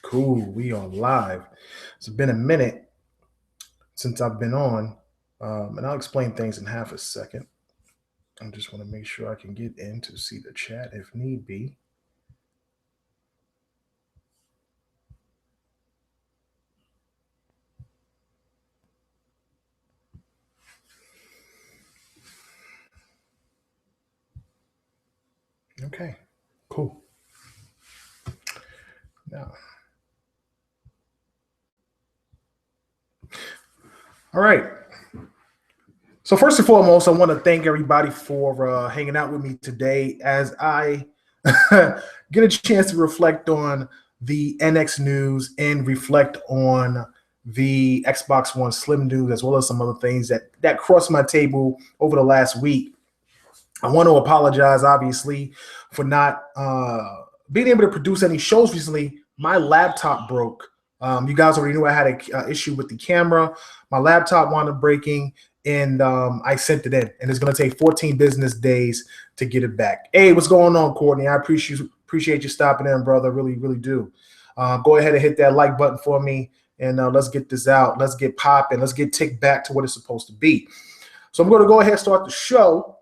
Cool. We are live. It's been a minute since I've been on, and I'll explain things in half a second. I just want to make sure I can get in to see the chat if need be. Okay, cool. Now, all right. So first and foremost, I want to thank everybody for hanging out with me today as I get a chance to reflect on the NX news and reflect on the Xbox One Slim news, as well as some other things that crossed my table over the last week. I want to apologize, obviously, for not being able to produce any shows recently. My laptop broke. You guys already knew I had an issue with the camera. My laptop wound up breaking, and I sent it in. And it's going to take 14 business days to get it back. Hey, what's going on, Courtney? I appreciate you stopping in, brother. Really, really do. Go ahead and hit that like button for me, and let's get this out. Let's get popping. Let's get ticked back to what it's supposed to be. So I'm going to go ahead and start the show.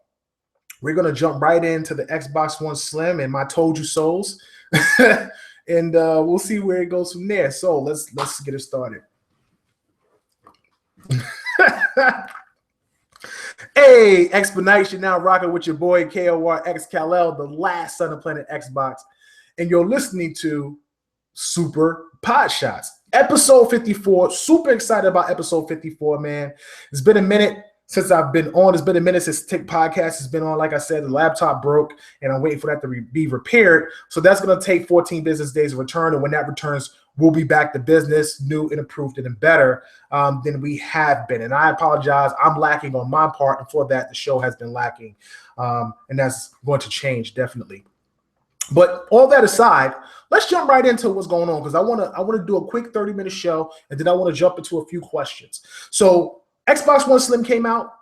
We're going to jump right into the Xbox One Slim and my told you souls. And we'll see where it goes from there. So let's get it started. Hey, Explanation now rocking with your boy KORX Kal-El, the last son of Planet Xbox. And you're listening to Super Podshots, episode 54. Super excited about episode 54, man. It's been a minute since I've been on. It's been a minute since Tick Podcast has been on. Like I said, the laptop broke, and I'm waiting for that to be repaired. So that's going to take 14 business days to return. And when that returns, we'll be back to business, new and improved and better than we have been. And I apologize. I'm lacking on my part. And for that, the show has been lacking. And that's going to change, definitely. But all that aside, let's jump right into what's going on, because I want to do a quick 30-minute show, and then I want to jump into a few questions. So Xbox One Slim came out,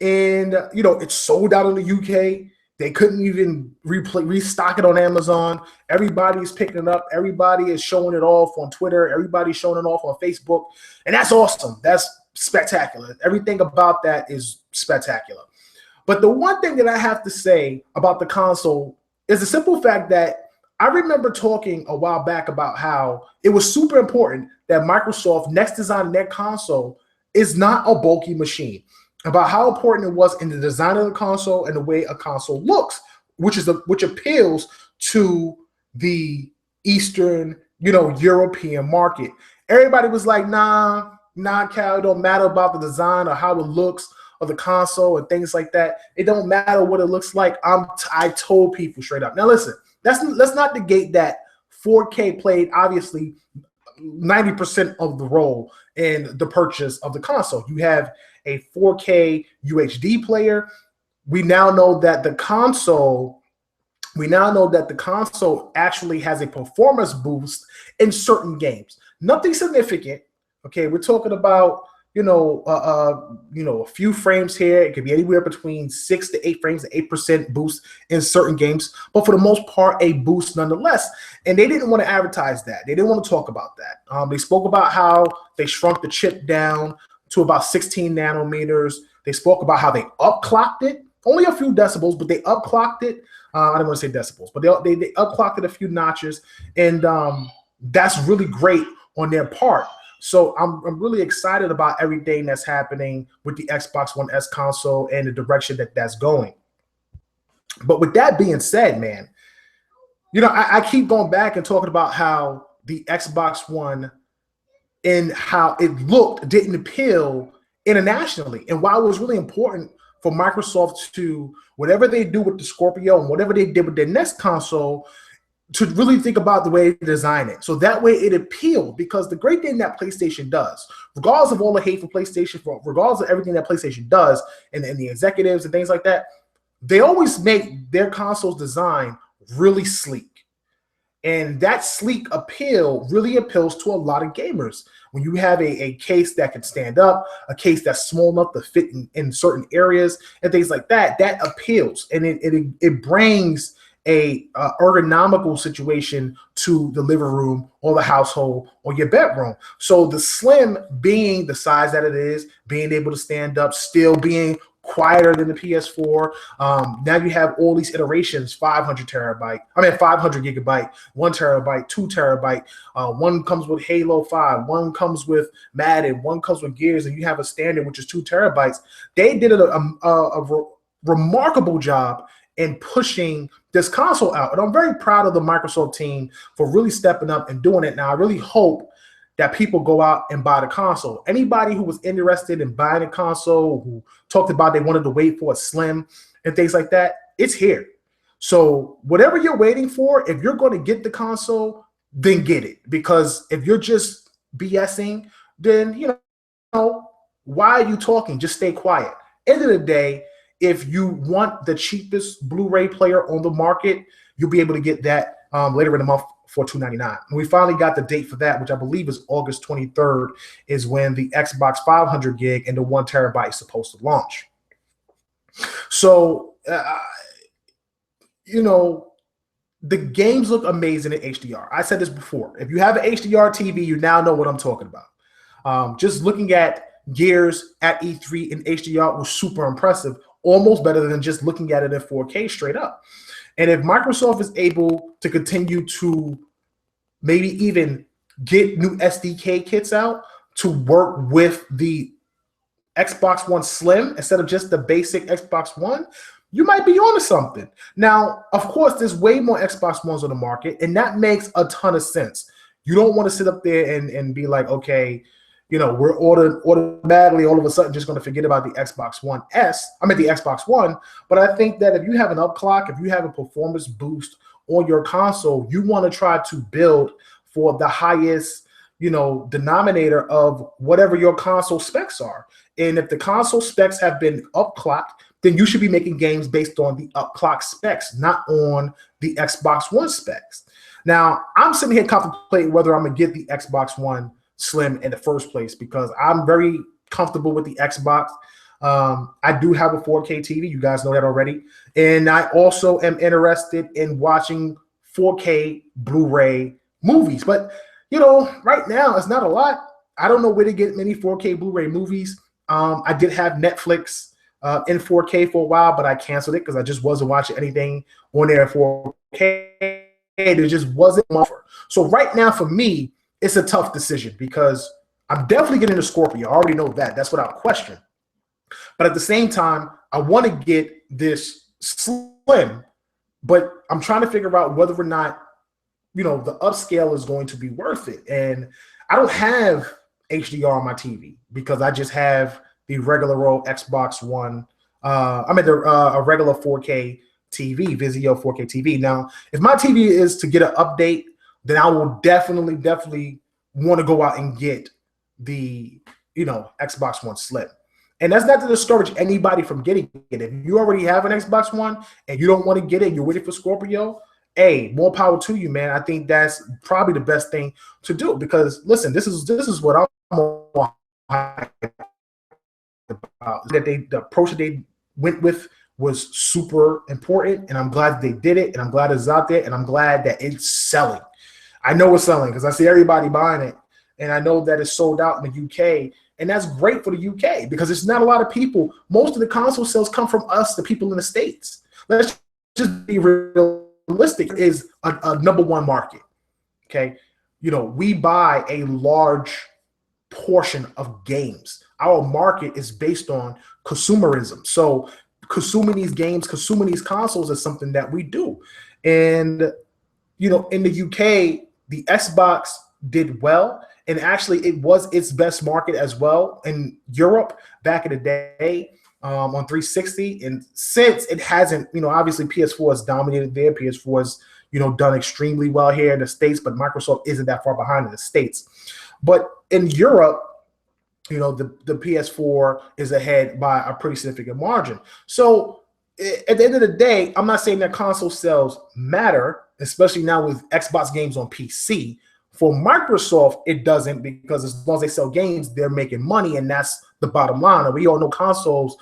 and it's sold out in the UK. They couldn't even restock it on Amazon. Everybody's picking it up. Everybody is showing it off on Twitter. Everybody's showing it off on Facebook, and that's awesome. That's spectacular. Everything about that is spectacular. But the one thing that I have to say about the console is the simple fact that I remember talking a while back about how it was super important that Microsoft next design their console is not a bulky machine, about how important it was in the design of the console and the way a console looks, which appeals to the Eastern, European market. Everybody was like, nah, Cal, it don't matter about the design or how it looks of the console and things like that. It don't matter what it looks like. I told people straight up. Now listen, let's not negate that 4K played obviously 90% of the role in the purchase of the console. You have a 4K UHD player. We now know that the console actually has a performance boost in certain games. Nothing significant. Okay, we're talking about a few frames here. It could be anywhere between 6 to 8 frames, 8% boost in certain games, but for the most part, a boost nonetheless. And they didn't want to advertise that. They didn't want to talk about that. They spoke about how they shrunk the chip down to about 16 nanometers. They spoke about how they upclocked it, only a few decibels, but they upclocked it. I don't want to say decibels, but they upclocked it a few notches, and that's really great on their part. So I'm really excited about everything that's happening with the Xbox One S console and the direction that's going. But with that being said, man, I keep going back and talking about how the Xbox One and how it looked didn't appeal internationally. And while it was really important for Microsoft to, whatever they do with the Scorpio and whatever they did with their next console, to really think about the way they design it. So that way it appealed, because the great thing that PlayStation does, regardless of all the hate for PlayStation, regardless of everything that PlayStation does and the executives and things like that, they always make their consoles design really sleek. And that sleek appeal really appeals to a lot of gamers. When you have a case that can stand up, a case that's small enough to fit in certain areas and things like that, that appeals. And it brings a ergonomical situation to the living room or the household or your bedroom. So the Slim, being the size that it is, being able to stand up, still being quieter than the PS4. Now you have all these iterations: 500 gigabyte, 1 terabyte, 2 terabyte. One comes with Halo 5, one comes with Madden, one comes with Gears, and you have a standard which is 2 terabytes. They did a remarkable job in pushing this console out, and I'm very proud of the Microsoft team for really stepping up and doing it. Now I really hope that people go out and buy the console. Anybody who was interested in buying a console, who talked about they wanted to wait for a Slim and things like that, it's here. So whatever you're waiting for, if you're going to get the console, then get it. Because if you're just BSing, then, why are you talking? Just stay quiet. End of the day, if you want the cheapest Blu-ray player on the market, you'll be able to get that later in the month for $299. And we finally got the date for that, which I believe is August 23rd, is when the Xbox 500 gig and the 1 terabyte is supposed to launch. So, the games look amazing in HDR. I said this before. If you have an HDR TV, you now know what I'm talking about. Just looking at Gears at E3 in HDR was super impressive, almost better than just looking at it in 4K straight up. And if Microsoft is able to continue to maybe even get new SDK kits out to work with the Xbox One Slim instead of just the basic Xbox One, you might be onto something. Now, of course, there's way more Xbox Ones on the market, and that makes a ton of sense. You don't want to sit up there and be like, okay, we're automatically all of a sudden just going to forget about the Xbox One the Xbox One. But I think that if you have an upclock, if you have a performance boost on your console, you want to try to build for the highest, denominator of whatever your console specs are. And if the console specs have been upclocked, then you should be making games based on the upclock specs, not on the Xbox One specs. Now, I'm sitting here contemplating whether I'm going to get the Xbox One Slim in the first place because I'm very comfortable with the Xbox. I do have a 4K TV. You guys know that already. And I also am interested in watching 4K Blu-ray movies. But, right now it's not a lot. I don't know where to get many 4K Blu-ray movies. I did have Netflix in 4K for a while, but I canceled it because I just wasn't watching anything on there in 4K. There just wasn't an offer. So right now for me, it's a tough decision because I'm definitely getting a Scorpio. I already know that. That's without question. But at the same time, I want to get this Slim, but I'm trying to figure out whether or not, the upscale is going to be worth it. And I don't have HDR on my TV because I just have the regular old Xbox One. A regular 4K TV, Vizio 4K TV. Now, if my TV is to get an update, then I will definitely want to go out and get the, Xbox One Slim. And that's not to discourage anybody from getting it. If you already have an Xbox One and you don't want to get it, you're waiting for Scorpio, hey, more power to you, man. I think that's probably the best thing to do because, listen, this is what I'm on about. That the approach that they went with was super important, and I'm glad they did it, and I'm glad it's out there, and I'm glad that it's selling. I know it's selling because I see everybody buying it, and I know that it's sold out in the UK, and that's great for the UK because it's not a lot of people. Most of the console sales come from us, the people in the States. Let's just be realistic. It is a number one market, okay? We buy a large portion of games. Our market is based on consumerism. So consuming these games, consuming these consoles is something that we do. And, in the UK, the Xbox did well. And actually, it was its best market as well in Europe back in the day on 360. And since it hasn't, obviously PS4 has dominated there. PS4 has, done extremely well here in the States, but Microsoft isn't that far behind in the States. But in Europe, the PS4 is ahead by a pretty significant margin. So at the end of the day, I'm not saying that console sales matter, especially now with Xbox games on PC. For Microsoft, it doesn't because as long as they sell games, they're making money, and that's the bottom line. And we all know consoles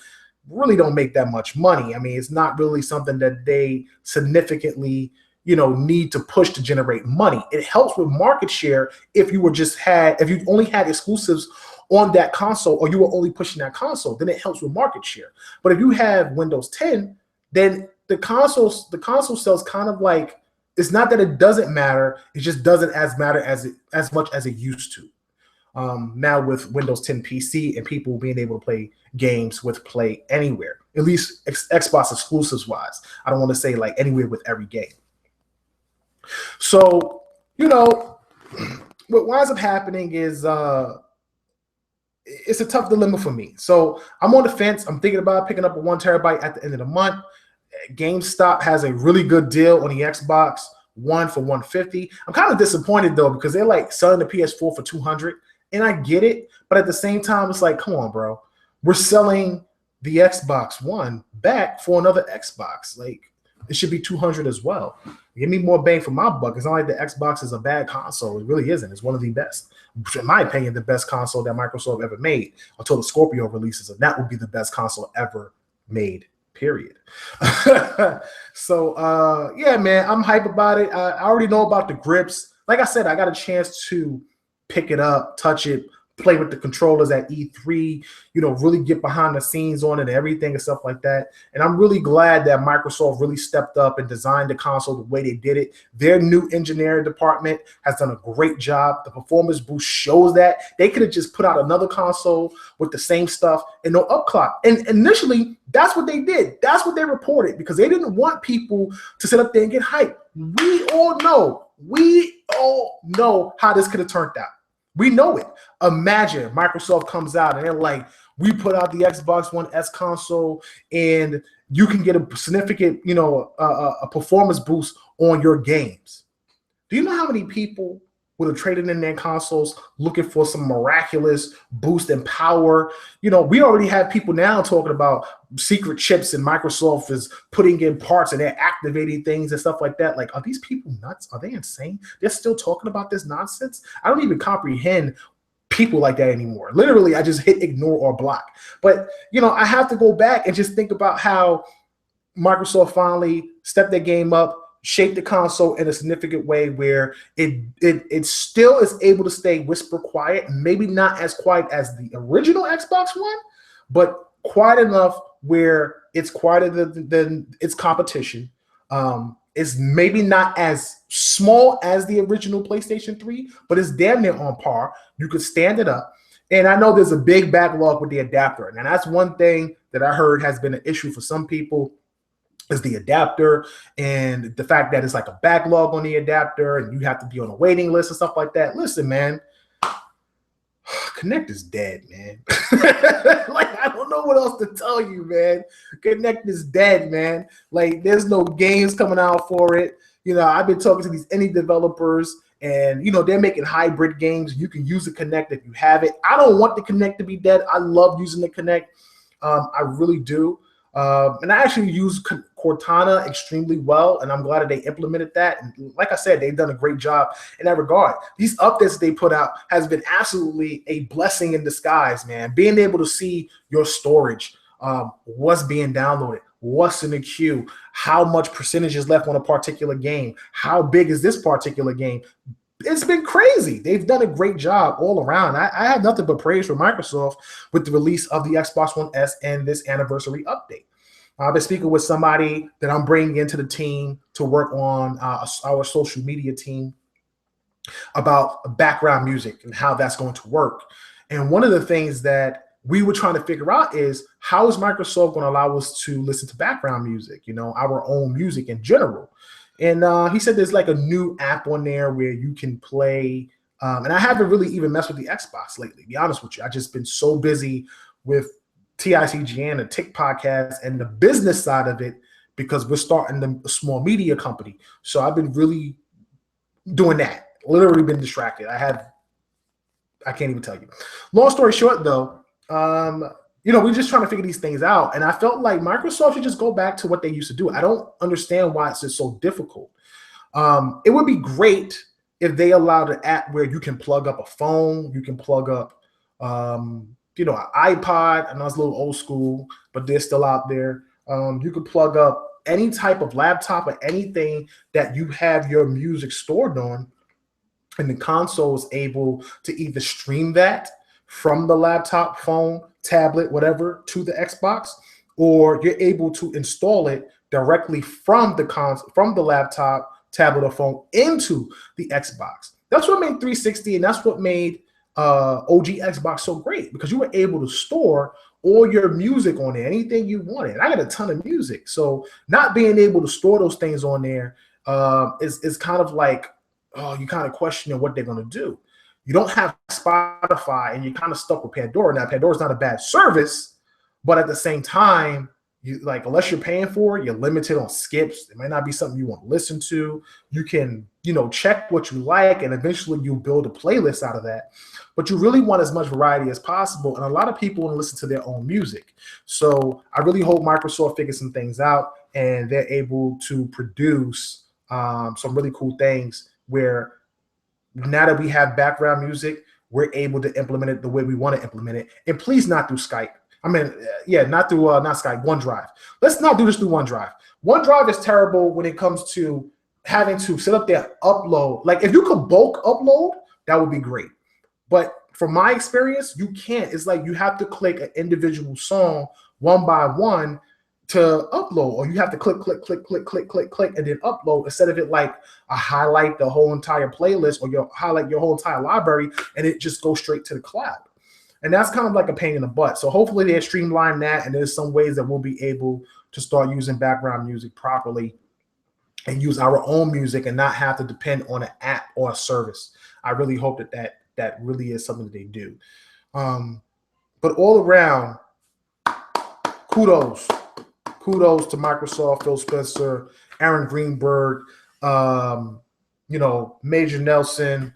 really don't make that much money. I mean, it's not really something that they significantly, need to push to generate money. It helps with market share if you only had exclusives on that console, or you were only pushing that console, then it helps with market share. But if you have Windows 10, then the console sells kind of like, it's not that it doesn't matter, it just doesn't matter as much as it used to. Now with Windows 10 PC and people being able to play games with Play Anywhere, at least Xbox exclusives wise. I don't want to say like anywhere with every game. So, what winds up happening is it's a tough dilemma for me. So I'm on the fence. I'm thinking about picking up a 1 terabyte at the end of the month. GameStop has a really good deal on the Xbox One for $150. I'm kind of disappointed though, because they're like selling the PS4 for $200, and I get it, but at the same time, it's like, come on, bro. We're selling the Xbox One back for another Xbox. Like, it should be $200 as well. Give me more bang for my buck. It's not like the Xbox is a bad console. It really isn't. It's one of the best. In my opinion, the best console that Microsoft ever made until the Scorpio releases, and that would be the best console ever made, period. So, yeah, man, I'm hype about it. I already know about the grips. Like I said, I got a chance to pick it up, touch it, play with the controllers at E3, really get behind the scenes on it and everything and stuff like that. And I'm really glad that Microsoft really stepped up and designed the console the way they did it. Their new engineering department has done a great job. The performance boost shows that. They could have just put out another console with the same stuff and no upclock. And initially, that's what they did. That's what they reported, because they didn't want people to sit up there and get hyped. We all know how this could have turned out. We know it. Imagine Microsoft comes out and they're like, we put out the Xbox One S console and you can get a significant, a performance boost on your games. Do you know how many people would have traded in their consoles looking for some miraculous boost in power? We already have people now talking about secret chips, and Microsoft is putting in parts and they're activating things and stuff like that. Like, are these people nuts? Are they insane? They're still talking about this nonsense? I don't even comprehend people like that anymore. Literally, I just hit ignore or block. But, I have to go back and just think about how Microsoft finally stepped their game up, shaped the console in a significant way where it still is able to stay whisper quiet, maybe not as quiet as the original Xbox One, but quiet enough where it's quieter than its competition. It's maybe not as small as the original PlayStation 3, but it's damn near on par. You could stand it up. And I know there's a big backlog with the adapter. And that's one thing that I heard has been an issue for some people, is the adapter, and the fact that it's like a backlog on the adapter and you have to be on a waiting list and stuff like that. Listen, man, Connect is dead, man. Like, I don't know what else to tell you, man. Connect is dead, man. Like, there's no games coming out for it. I've been talking to these indie developers, and they're making hybrid games. You can use the Connect if you have it. I don't want the Connect to be dead. I love using the Connect. I really do. And I actually use Cortana extremely well, and I'm glad that they implemented that. And like I said, they've done a great job in that regard. These updates they put out has been absolutely a blessing in disguise, man. Being able to see your storage, what's being downloaded, what's in the queue, how much percentage is left on a particular game, how big is this particular game. It's been crazy. They've done a great job all around. I have nothing but praise for Microsoft with the release of the Xbox One S and this anniversary update. I've been speaking with somebody that I'm bringing into the team to work on our social media team about background music and how that's going to work. And one of the things that we were trying to figure out is, how is Microsoft going to allow us to listen to background music, our own music in general? And he said there's like a new app on there where you can play. And I haven't really even messed with the Xbox lately, to be honest with you. I've just been so busy with TICGN and Tick Podcast and the business side of it, because we're starting a small media company. So I've been really doing that, literally been distracted. I can't even tell you. Long story short, though, we're just trying to figure these things out. And I felt like Microsoft should just go back to what they used to do. I don't understand why it's just so difficult. It would be great if they allowed an app where you can plug up a phone, you can plug up an iPod. I know it's a little old school, but they're still out there. You could plug up any type of laptop or anything that you have your music stored on, and the console is able to either stream that from the laptop, phone, tablet, whatever, to the Xbox, or you're able to install it directly from the laptop, tablet, or phone into the Xbox. That's what made 360, and that's what made OG Xbox so great, because you were able to store all your music on there, anything you wanted. I got a ton of music, so not being able to store those things on there is kind of like, oh, you kind of questioning what they're going to do. You don't have Spotify, and you're kind of stuck with Pandora. Now, Pandora's not a bad service, but at the same time, unless you're paying for it, you're limited on skips. It might not be something you want to listen to. You can, check what you like, and eventually you build a playlist out of that. But you really want as much variety as possible. And a lot of people want to listen to their own music. So I really hope Microsoft figures some things out, and they're able to produce some really cool things where now that we have background music, we're able to implement it the way we want to implement it. And please not through Skype. Not Skype, OneDrive. Let's not do this through OneDrive. OneDrive is terrible when it comes to having to set up their upload. Like, if you could bulk upload, that would be great. But from my experience, you can't. It's like you have to click an individual song one by one to upload, or you have to click, and then upload, instead of it like a highlight the whole entire playlist, or you highlight your whole entire library, and it just goes straight to the cloud. And that's kind of like a pain in the butt. So hopefully they streamline that, and there's some ways that we'll be able to start using background music properly and use our own music and not have to depend on an app or a service. I really hope that really is something that they do. But all around, kudos to Microsoft, Phil Spencer, Aaron Greenberg, Major Nelson,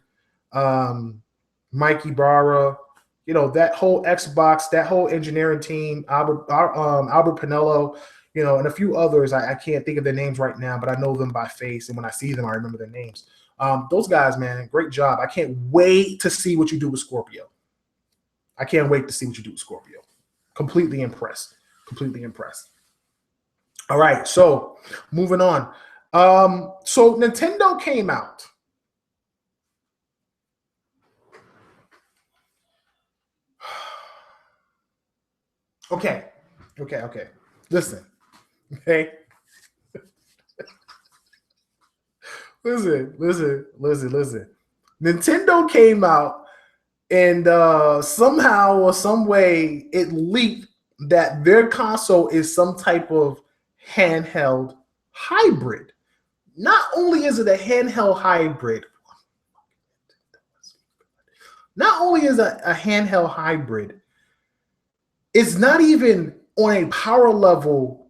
Mikey Barra, that whole Xbox, that whole engineering team, Albert Pinello, and a few others. I can't think of their names right now, but I know them by face, and when I see them, I remember their names. Those guys, man, great job. I can't wait to see what you do with Scorpio. Completely impressed. All right, so moving on. So Nintendo came out. Okay. Listen. Okay. Listen. Nintendo came out, and somehow or some way it leaked that their console is some type of handheld hybrid. Not only is it a handheld hybrid, it's not even on a power level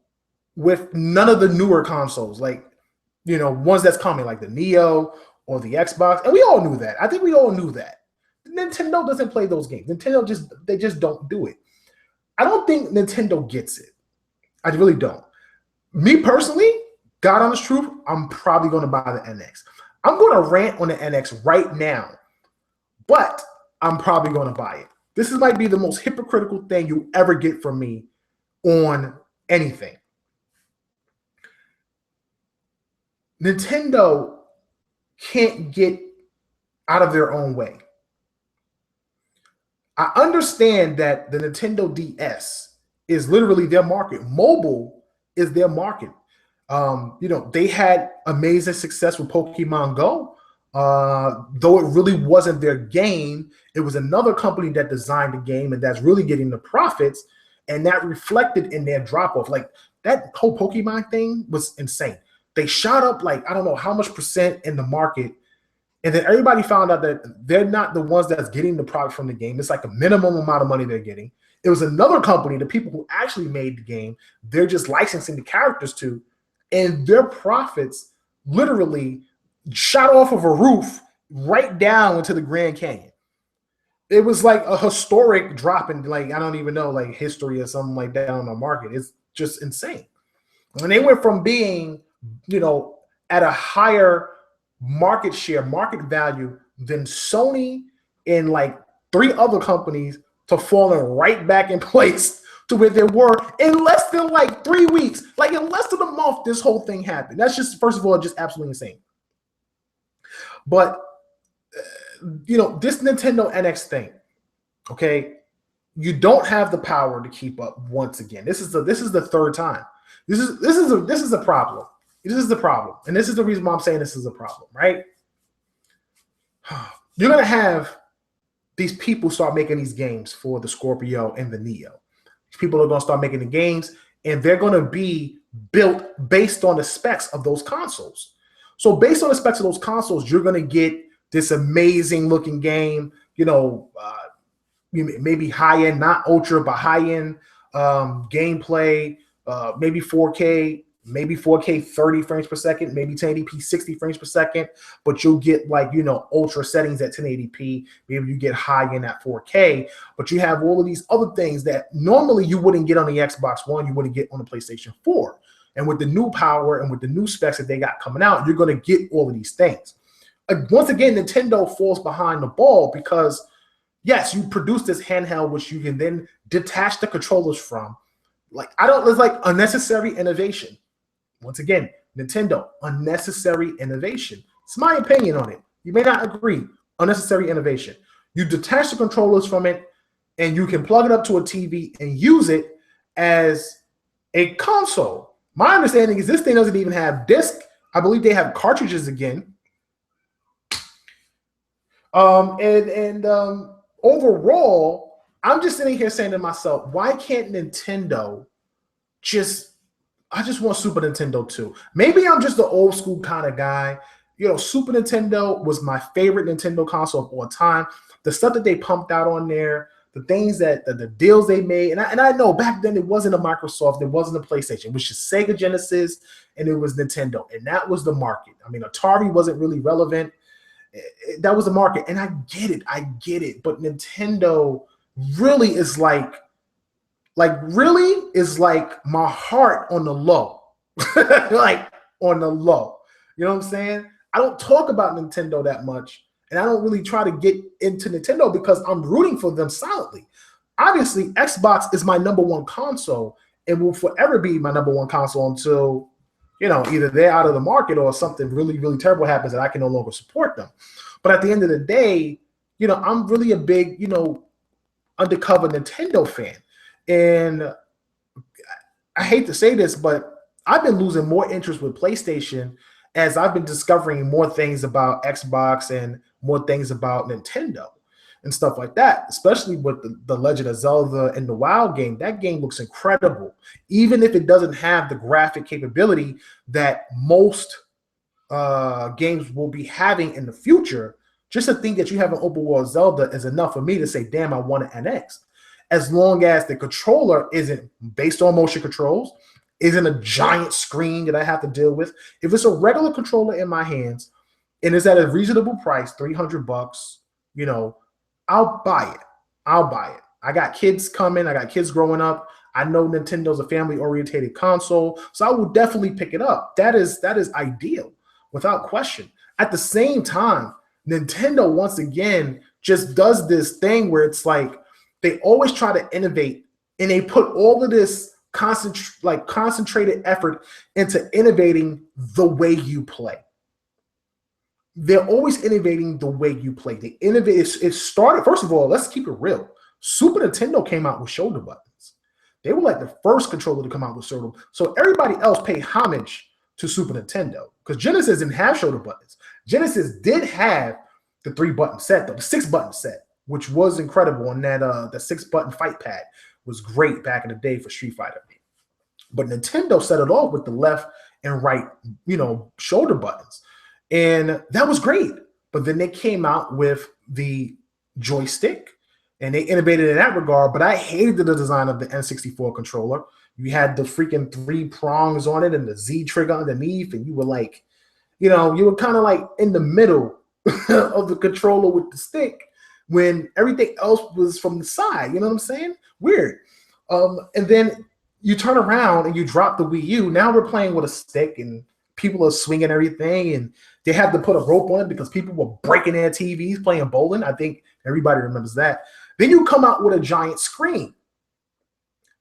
with none of the newer consoles, like, ones that's coming, like the Neo or the Xbox. And we all knew that. I think we all knew that. Nintendo doesn't play those games. They just don't do it. I don't think Nintendo gets it. I really don't. Me personally, God honest truth, I'm probably going to buy the NX. I'm going to rant on the NX right now, but I'm probably going to buy it. This might be the most hypocritical thing you ever get from me on anything. Nintendo can't get out of their own way. I understand that the Nintendo DS is literally their market. Mobile is their market. They had amazing success with Pokemon Go. Though it really wasn't their game, it was another company that designed the game and that's really getting the profits, and that reflected in their drop-off. Like, that whole Pokemon thing was insane. They shot up, like, I don't know how much percent in the market, and then everybody found out that they're not the ones that's getting the product from the game. It's like a minimum amount of money they're getting. It was another company, the people who actually made the game, they're just licensing the characters to, and their profits literally shot off of a roof right down into the Grand Canyon. It was like a historic drop in, like, I don't even know, like history or something like that on the market. It's just insane. When they went from being, at a higher market share, market value than Sony and like 3 other companies, to falling right back in place to where they were in less than like 3 weeks. Like in less than a month, this whole thing happened. That's just, first of all, just absolutely insane. But, this Nintendo NX thing, okay, you don't have the power to keep up once again. This is the third time. This is a problem. This is the problem. And this is the reason why I'm saying this is a problem, right? You're going to have these people start making these games for the Scorpio and the Neo. People are going to start making the games, and they're going to be built based on the specs of those consoles. So based on the specs of those consoles, you're going to get this amazing looking game, maybe high end, not ultra, but high end gameplay, maybe 4K, maybe 4K 30 frames per second, maybe 1080p 60 frames per second, but you'll get ultra settings at 1080p. Maybe you get high end at 4K, but you have all of these other things that normally you wouldn't get on the Xbox One, you wouldn't get on the PlayStation 4. And with the new power and with the new specs that they got coming out, you're going to get all of these things. Once again, Nintendo falls behind the ball because, yes, you produce this handheld, which you can then detach the controllers from. It's like unnecessary innovation. Once again, Nintendo, unnecessary innovation. It's my opinion on it. You may not agree. Unnecessary innovation. You detach the controllers from it, and you can plug it up to a TV and use it as a console. My understanding is this thing doesn't even have disc. I believe they have cartridges again. Overall, I'm just sitting here saying to myself, why can't Nintendo I just want Super Nintendo too. Maybe I'm just the old school kind of guy. Super Nintendo was my favorite Nintendo console of all time. The stuff that they pumped out on there, the things that the deals they made, and I know back then it wasn't a Microsoft, it wasn't a PlayStation, it was just Sega Genesis, and it was Nintendo, and that was the market. I mean, Atari wasn't really relevant. That was the market, and I get it. But Nintendo really is like my heart on the low, like on the low. You know what I'm saying? I don't talk about Nintendo that much, and I don't really try to get into Nintendo because I'm rooting for them silently. Obviously, Xbox is my number one console and will forever be my number one console until, either they're out of the market or something really, really terrible happens that I can no longer support them. But at the end of the day, I'm really a big, undercover Nintendo fan. And I hate to say this, but I've been losing more interest with PlayStation as I've been discovering more things about Xbox and more things about Nintendo and stuff like that, especially with the Legend of Zelda and the WoW game. That game looks incredible, even if it doesn't have the graphic capability that most games will be having in the future. Just to think that you have an open world Zelda is enough for me to say, damn, I want an NX. As long as the controller isn't based on motion controls, isn't a giant screen that I have to deal with. If it's a regular controller in my hands and it's at a reasonable price, $300, I'll buy it. I got kids coming. I got kids growing up. I know Nintendo's a family-oriented console, so I will definitely pick it up. That is ideal, without question. At the same time, Nintendo, once again, just does this thing where it's like they always try to innovate, and they put all of this concentrated effort into innovating the way you play. They're always innovating the way you play. They innovate. It started, first of all, let's keep it real. Super Nintendo came out with shoulder buttons. They were like the first controller to come out with shoulder. So everybody else paid homage to Super Nintendo because Genesis didn't have shoulder buttons. Genesis did have the 3-button set, though, the 6-button set, which was incredible. And that the 6-button fight pad was great back in the day for Street Fighter. But Nintendo set it off with the left and right, shoulder buttons. And that was great. But then they came out with the joystick and they innovated in that regard. But I hated the design of the N64 controller. You had the freaking 3 prongs on it and the Z trigger underneath. And you were like, you were kind of like in the middle of the controller with the stick when everything else was from the side. You know what I'm saying? Weird. And then you turn around and you drop the Wii U. Now we're playing with a stick and people are swinging everything, and they had to put a rope on it because people were breaking their TVs playing bowling. I think everybody remembers that. Then you come out with a giant screen.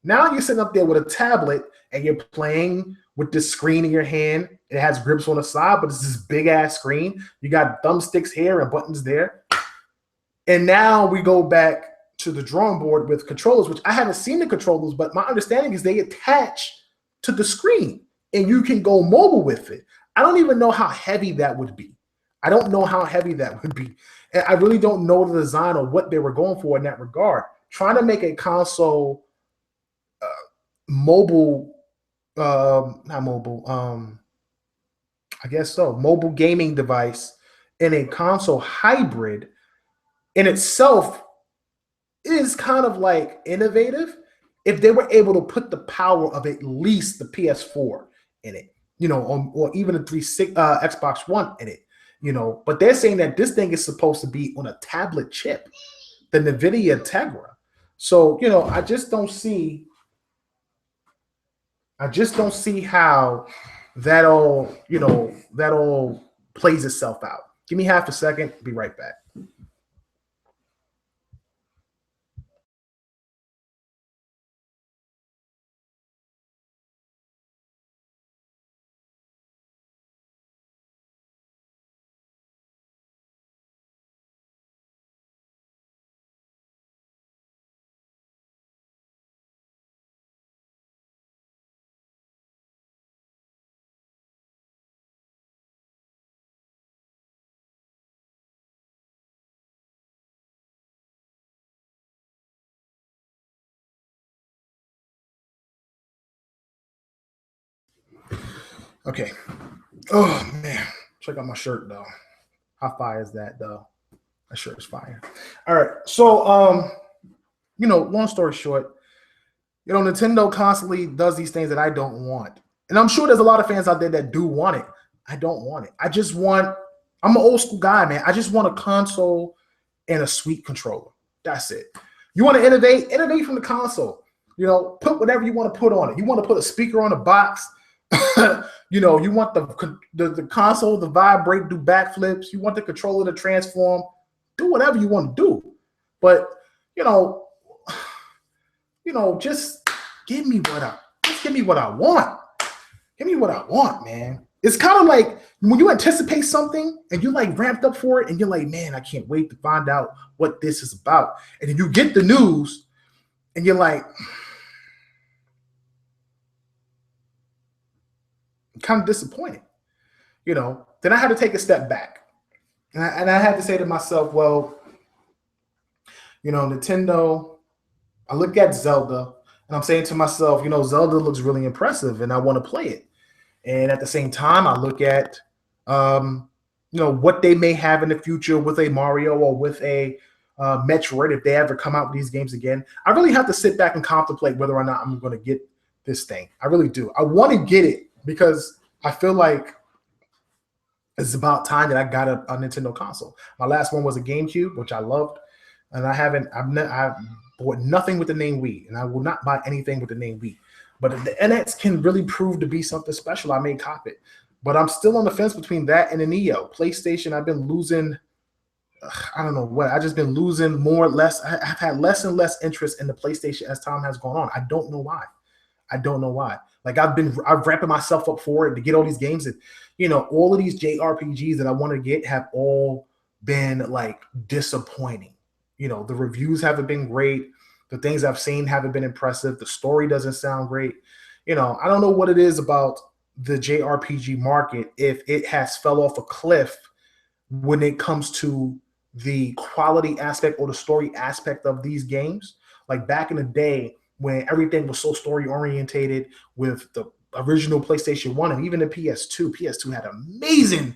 Now you're sitting up there with a tablet and you're playing with this screen in your hand. It has grips on the side, but it's this big ass screen. You got thumbsticks here and buttons there. And now we go back to the drawing board with controllers, which I haven't seen the controllers, but my understanding is they attach to the screen and you can go mobile with it. I don't even know how heavy that would be. I don't know how heavy that would be. And I really don't know the design or what they were going for in that regard. Trying to make a console mobile, not mobile, I guess so, mobile gaming device and a console hybrid in itself is kind of like innovative if they were able to put the power of at least the PS4 in it, or even a Xbox One in it, but they're saying that this thing is supposed to be on a tablet chip, the NVIDIA Tegra. So, I just don't see how that all plays itself out. Give me half a second, be right back. Okay. Oh man, check out my shirt though. How fire is that though? That shirt is fire. All right. So long story short, Nintendo constantly does these things that I don't want. And I'm sure there's a lot of fans out there that do want it. I don't want it. I'm an old school guy, man. I just want a console and a sweet controller. That's it. You want to innovate from the console. Put whatever you want to put on it. You want to put a speaker on the box. You want the console to vibrate, do backflips. You want the controller to transform. Do whatever you want to do. But, just give me what I want. Give me what I want, man. It's kind of like when you anticipate something and you're like ramped up for it and you're like, man, I can't wait to find out what this is about. And then you get the news and you're like, kind of disappointed, Then I had to take a step back. And I had to say to myself, well, Nintendo, I look at Zelda and I'm saying to myself, Zelda looks really impressive and I want to play it. And at the same time, I look at, what they may have in the future with a Mario or with a Metroid if they ever come out with these games again. I really have to sit back and contemplate whether or not I'm going to get this thing. I really do. I want to get it because I feel like it's about time that I got a Nintendo console. My last one was a GameCube, which I loved. And I've bought nothing with the name Wii, and I will not buy anything with the name Wii. But if the NX can really prove to be something special, I may cop it. But I'm still on the fence between that and a Neo. PlayStation, I've been losing, I don't know what. I've just been losing more or less. I've had less and less interest in the PlayStation as time has gone on. I don't know why. Like I've wrapping myself up for it to get all these games. And, all of these JRPGs that I want to get have all been like disappointing. The reviews haven't been great. The things I've seen haven't been impressive. The story doesn't sound great. I don't know what it is about the JRPG market if it has fell off a cliff when it comes to the quality aspect or the story aspect of these games. Like back in the day when everything was so story orientated with the original PlayStation 1 and even the PS2. PS2 had amazing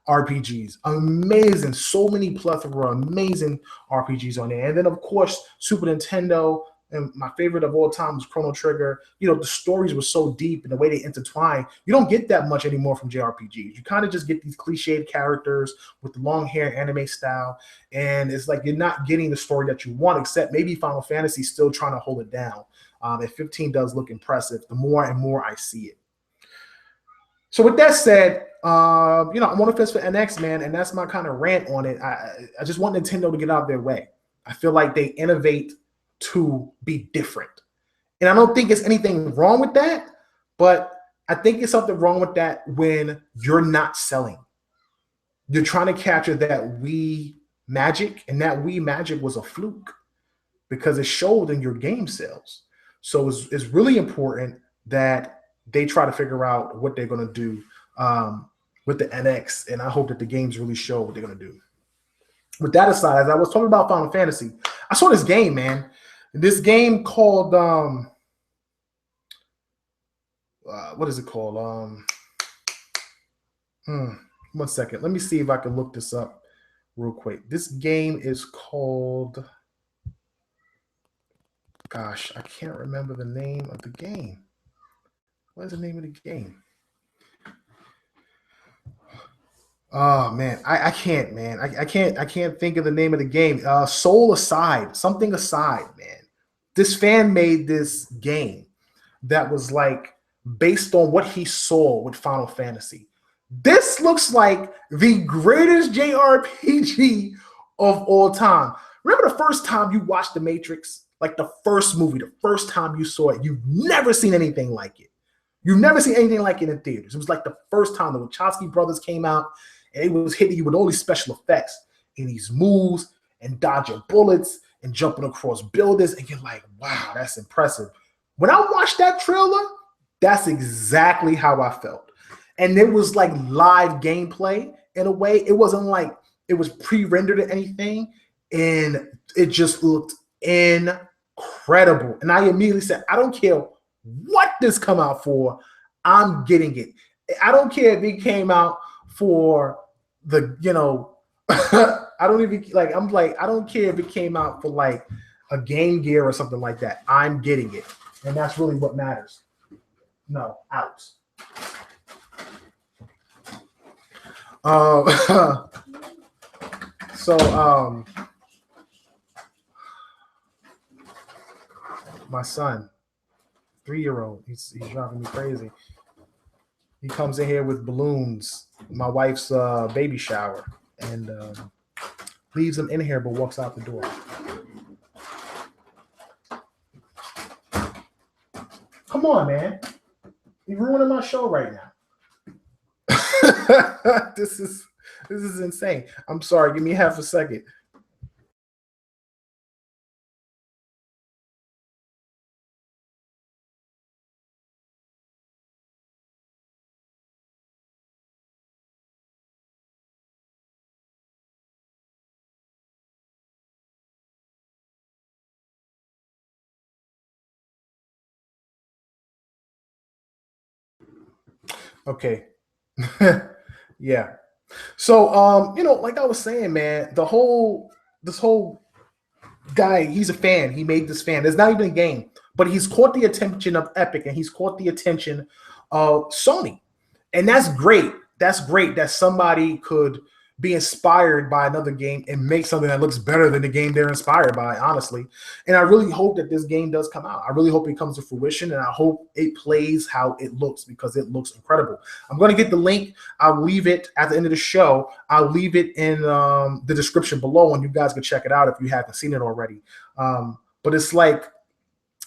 RPGs, amazing, so many plethora, amazing RPGs on there. And then, of course, Super Nintendo, and my favorite of all time was Chrono Trigger. The stories were so deep and the way they intertwine. You don't get that much anymore from JRPGs. You kind of just get these cliched characters with the long hair anime style. And it's like you're not getting the story that you want, except maybe Final Fantasy still trying to hold it down. And 15 does look impressive the more and more I see it. So with that said, I'm on the fence for NX, man, and that's my kind of rant on it. I just want Nintendo to get out of their way. I feel like they innovate to be different. And I don't think it's anything wrong with that, but I think it's something wrong with that when you're not selling. You're trying to capture that Wii magic, and that Wii magic was a fluke because it showed in your game sales. So it's really important that they try to figure out what they're going to do with the NX, and I hope that the games really show what they're going to do. With that aside, as I was talking about Final Fantasy, I saw this game, man. This game called what is it called? 1 second. Let me see if I can look this up real quick. This game is called, gosh, I can't remember the name of the game. What is the name of the game? Oh man, I can't, man. I can't think of the name of the game. Soul Aside, something aside, man. This fan made this game that was like based on what he saw with Final Fantasy. This looks like the greatest JRPG of all time. Remember the first time you watched The Matrix? Like the first movie, the first time you saw it, you've never seen anything like it. You've never seen anything like it in theaters. It was like the first time the Wachowski brothers came out and it was hitting you with all these special effects and these moves and dodging bullets and jumping across buildings. And you're like, wow, that's impressive. When I watched that trailer, that's exactly how I felt. And it was like live gameplay in a way. It wasn't like it was pre-rendered or anything. And it just looked incredible. And I immediately said, I don't care what this come out for, I'm getting it. I don't care if it came out for the, I don't care if it came out for like a Game Gear or something like that. I'm getting it. And that's really what matters. No, out. My son, 3-year-old, he's driving me crazy. He comes in here with balloons, my wife's baby shower, and leaves them in here but walks out the door. Come on, man. You're ruining my show right now. This is insane. I'm sorry. Give me half a second. Okay. Yeah. So like I was saying, man, this whole guy, he's a fan. He made this fan. There's not even a game, but he's caught the attention of Epic and he's caught the attention of Sony. And that's great. That's great that somebody could be inspired by another game and make something that looks better than the game they're inspired by, honestly. And I really hope that this game does come out. I really hope it comes to fruition, and I hope it plays how it looks because it looks incredible. I'm going to get the link. I'll leave it at the end of the show. I'll leave it in the description below, and you guys can check it out if you haven't seen it already. But it's like,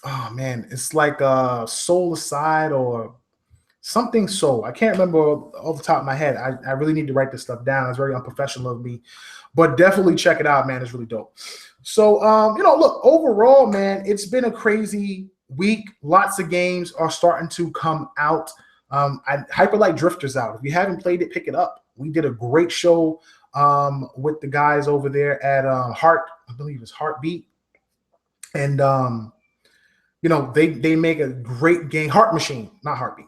oh, man, it's like Soul Aside or something Soul. I can't remember off the top of my head. I really need to write this stuff down. It's very unprofessional of me, but definitely check it out, man. It's really dope. So, look, overall, man, it's been a crazy week. Lots of games are starting to come out. Hyper Light Drifter's out. If you haven't played it, pick it up. We did a great show with the guys over there at I believe it's Heartbeat. And, they make a great game. Heart Machine, not Heartbeat.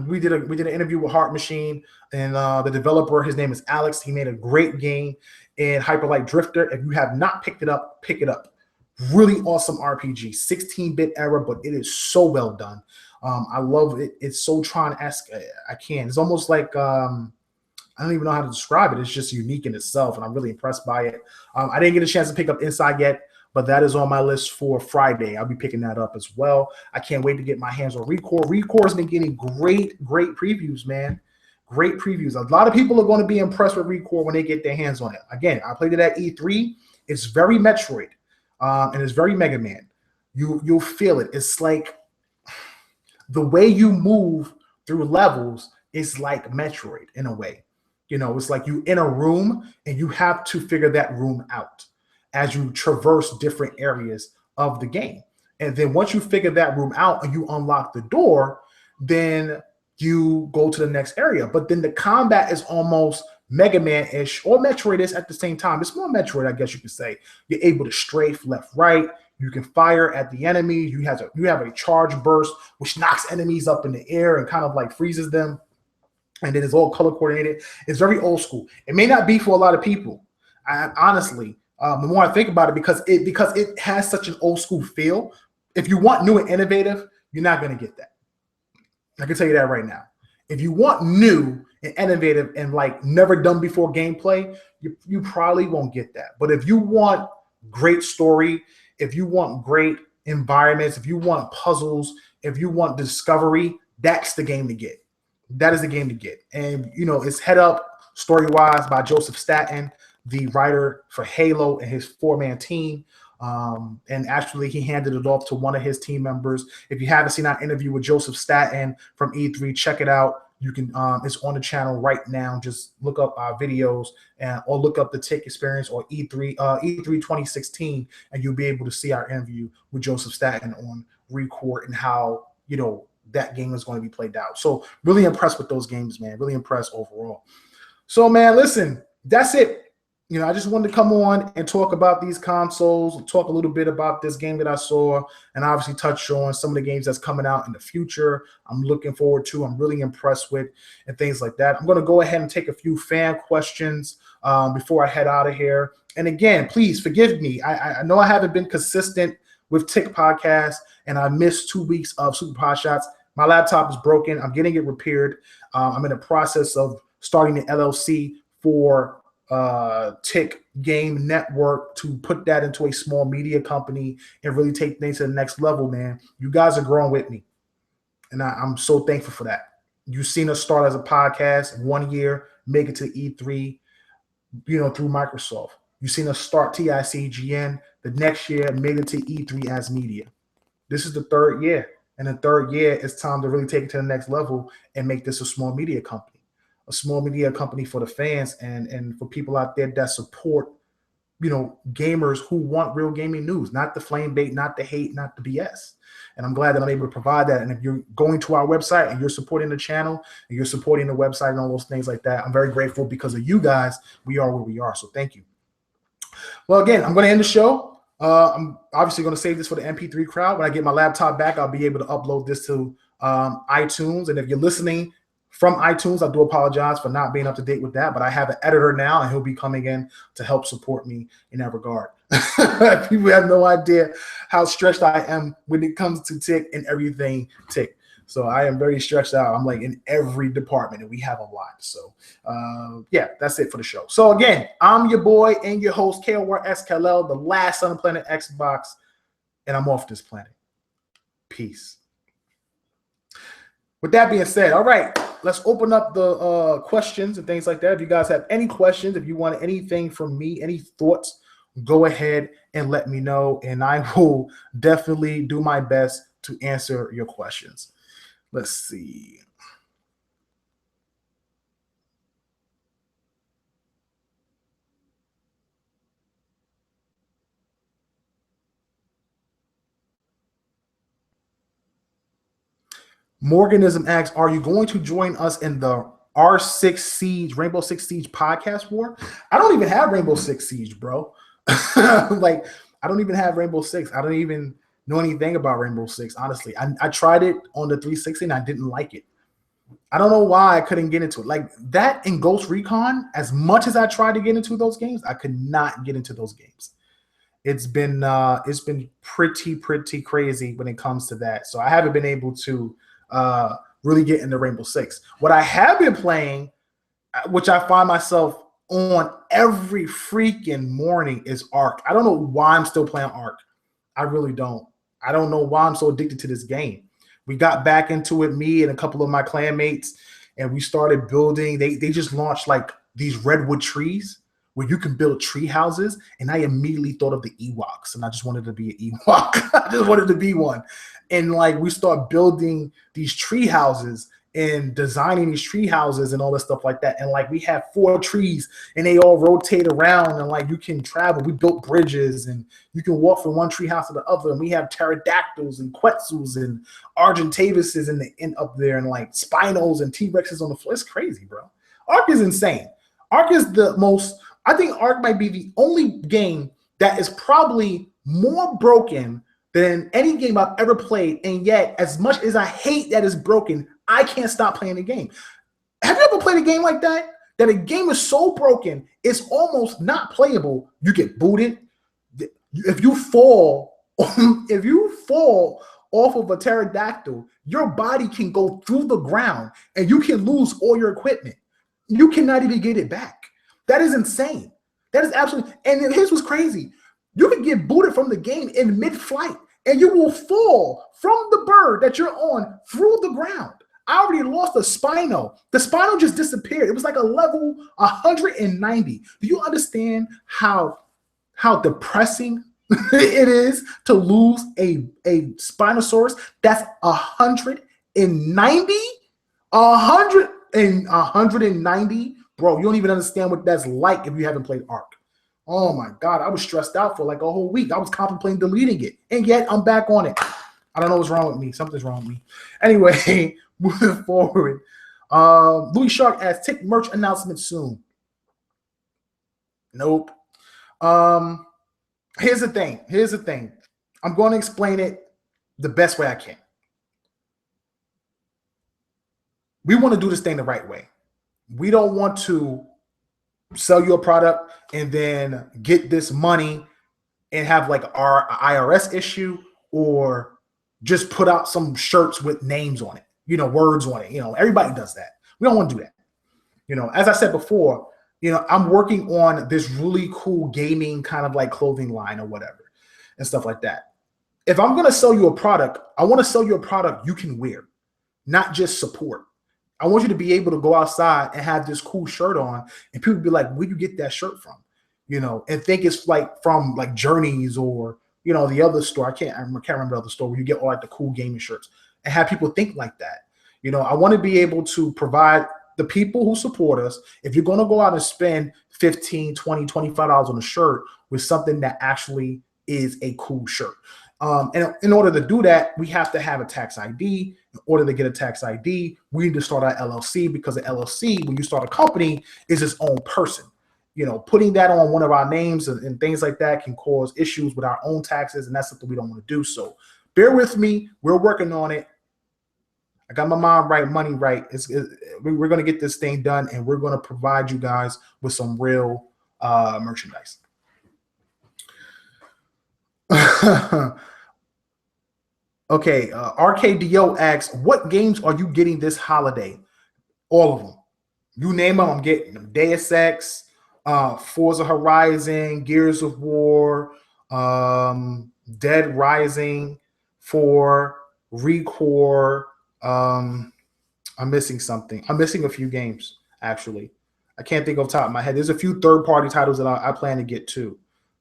We did an interview with Heart Machine, and the developer, his name is Alex. He made a great game in Hyper Light Drifter. If you have not picked it up, pick it up. Really awesome RPG, 16-bit era, but it is so well done. I love it. It's so Tron-esque. It's almost like I don't even know how to describe it. It's just unique in itself, and I'm really impressed by it. I didn't get a chance to pick up Inside yet, but that is on my list for Friday. I'll be picking that up as well. I can't wait to get my hands on Recore. Recore has been getting great previews, man. Great previews. A lot of people are going to be impressed with Recore when they get their hands on it. Again, I played it at E3. It's very Metroid. and it's very Mega Man. You'll feel it. It's like the way you move through levels is like Metroid in a way. It's like you in a room and you have to figure that room out as you traverse different areas of the game. And then once you figure that room out and you unlock the door, then you go to the next area. But then the combat is almost Mega Man-ish or Metroid-ish at the same time. It's more Metroid, I guess you could say. You're able to strafe left, right. You can fire at the enemy. You have a charge burst, which knocks enemies up in the air and kind of like freezes them. And then it's all color coordinated. It's very old school. It may not be for a lot of people. Honestly, the more I think about it, because it has such an old school feel. If you want new and innovative, you're not going to get that. I can tell you that right now. If you want new and innovative and like never done before gameplay, you probably won't get that. But if you want great story, if you want great environments, if you want puzzles, if you want discovery, that's the game to get. That is the game to get. And, it's head up story-wise by Joseph Staten, the writer for Halo and his 4-man team. And actually, he handed it off to one of his team members. If you haven't seen our interview with Joseph Staten from E3, check it out. You can it's on the channel right now. Just look up our videos or look up the Tick Experience or E3 2016, and you'll be able to see our interview with Joseph Staten on Record and how that game is going to be played out. So really impressed with those games, man. Really impressed overall. So, man, listen, that's it. I just wanted to come on and talk about these consoles, talk a little bit about this game that I saw, and obviously touch on some of the games that's coming out in the future. I'm looking forward to, I'm really impressed with, and things like that. I'm going to go ahead and take a few fan questions before I head out of here. And again, please forgive me. I know I haven't been consistent with Tick Podcast, and I missed 2 weeks of Super Podshots. My laptop is broken. I'm getting it repaired. I'm in the process of starting the LLC for Tick Game Network to put that into a small media company and really take things to the next level, man. You guys are growing with me, and I'm so thankful for that. You've seen us start as a podcast 1 year, make it to E3, through Microsoft. You've seen us start TICGN. The next year, made it to E3 as media. This is the third year. And the third year, it's time to really take it to the next level and make this a small media company. A small media company for the fans and for people out there that support, gamers who want real gaming news, not the flame bait, not the hate, not the BS. And I'm glad that I'm able to provide that. And if you're going to our website and you're supporting the channel and you're supporting the website and all those things like that, I'm very grateful because of you guys. We are where we are. So thank you. Well, again, I'm going to end the show. I'm obviously going to save this for the MP3 crowd. When I get my laptop back, I'll be able to upload this to iTunes. And if you're listening from iTunes, I do apologize for not being up to date with that, but I have an editor now, and he'll be coming in to help support me in that regard. People have no idea how stretched I am when it comes to Tick and everything Tick. So I am very stretched out. I'm like in every department, and we have a lot. So, yeah, that's it for the show. So, again, I'm your boy and your host, KORXKLL, the last son of Planet Xbox, and I'm off this planet. Peace. With that being said, all right, let's open up the questions and things like that. If you guys have any questions, if you want anything from me, any thoughts, go ahead and let me know, and I will definitely do my best to answer your questions. Let's see. Morganism asks, are you going to join us in the R6 Siege, Rainbow Six Siege podcast war? I don't even have Rainbow Six Siege, bro. Like, I don't even have Rainbow Six. I don't even know anything about Rainbow Six, honestly. I tried it on the 360 and I didn't like it. I don't know why I couldn't get into it. Like that in Ghost Recon, as much as I tried to get into those games, I could not get into those games. It's been pretty crazy when it comes to that. So I haven't been able to really get into Rainbow Six. What I have been playing, which I find myself on every freaking morning, is Ark. I don't know why I'm still playing Ark. I really don't. I don't know why I'm so addicted to this game. We got back into it, me and a couple of my clanmates, and we started building. They just launched like these redwood trees where you can build tree houses, and I immediately thought of the Ewoks, and I just wanted to be an Ewok. I just wanted to be one. And like we start building these tree houses and designing these tree houses and all this stuff like that. And like we have 4 trees and they all rotate around and like you can travel. We built bridges and you can walk from one tree house to the other. And we have pterodactyls and quetzals and Argentavises in up there and like Spinos and T-Rexes on the floor. It's crazy, bro. Ark is insane. Ark is I think Ark might be the only game that is probably more broken than any game I've ever played. And yet, as much as I hate that it's broken, I can't stop playing the game. Have you ever played a game like that? That a game is so broken, it's almost not playable. You get booted. If you fall, off of a pterodactyl, your body can go through the ground and you can lose all your equipment. You cannot even get it back. That is insane. That is absolutely. And here's what's crazy. You can get booted from the game in mid-flight and you will fall from the bird that you're on through the ground. I already lost a Spino. The Spino just disappeared. It was like a level 190. Do you understand how depressing it is to lose a Spinosaurus that's 190? 190? Bro, you don't even understand what that's like if you haven't played Ark. Oh my God, I was stressed out for like a whole week. I was contemplating deleting it, and yet I'm back on it. I don't know what's wrong with me. Something's wrong with me. Anyway, moving forward. Louis Shark asks, tick merch announcement soon. Nope. Here's the thing. I'm going to explain it the best way I can. We want to do this thing the right way. We don't want to sell you a product and then get this money and have like our IRS issue or just put out some shirts with names on it, words on it. Everybody does that. We don't want to do that. As I said before, I'm working on this really cool gaming kind of like clothing line or whatever and stuff like that. If I'm going to sell you a product, I want to sell you a product you can wear, not just support. I want you to be able to go outside and have this cool shirt on and people be like, where you get that shirt from? And think it's like from like Journeys or, the other store. I can't remember the other store where you get all like the cool gaming shirts and have people think like that. I want to be able to provide the people who support us. If you're going to go out and spend $15, $20, $25 on a shirt with something that actually is a cool shirt. And in order to do that, we have to have a tax ID. In order to get a tax ID, we need to start our LLC because an LLC, when you start a company, is its own person. Putting that on one of our names and things like that can cause issues with our own taxes, and that's something we don't want to do. So bear with me. We're working on it. I got my mind right, money right. We're going to get this thing done, and we're going to provide you guys with some real merchandise. Okay, RKDO asks, what games are you getting this holiday? All of them. You name them, I'm getting them. Deus Ex, Forza Horizon, Gears of War, Dead Rising 4, Recore. I'm missing something. I'm missing a few games, actually. I can't think off the top of my head. There's a few third-party titles that I plan to get too.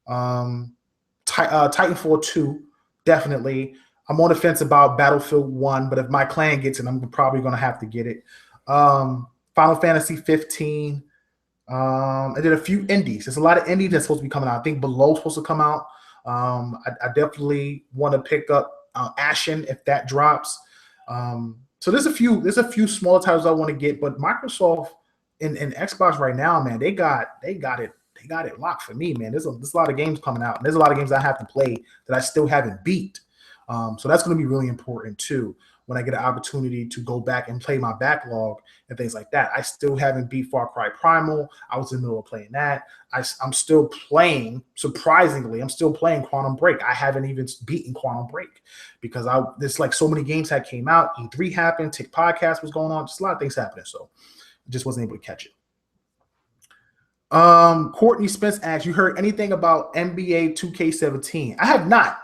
Titanfall 2, definitely. I'm on the fence about Battlefield 1, but if my clan gets it, I'm probably going to have to get it. Final Fantasy 15. And then a few indies. There's a lot of indies that's supposed to be coming out. I think Below's supposed to come out. I definitely want to pick up Ashen if that drops. So there's a few smaller titles I want to get, but Microsoft and Xbox right now, man, they got it locked for me, man. There's a lot of games coming out, and there's a lot of games I have to play that I still haven't beat. So that's going to be really important too when I get an opportunity to go back and play my backlog and things like that. I still haven't beat Far Cry Primal. I was in the middle of playing that. I'm still playing, surprisingly, Quantum Break. I haven't even beaten Quantum Break because there's like so many games that came out. E3 happened, Tick Podcast was going on, just a lot of things happening. So I just wasn't able to catch it. Courtney Spence asks, you heard anything about NBA 2K17? I have not.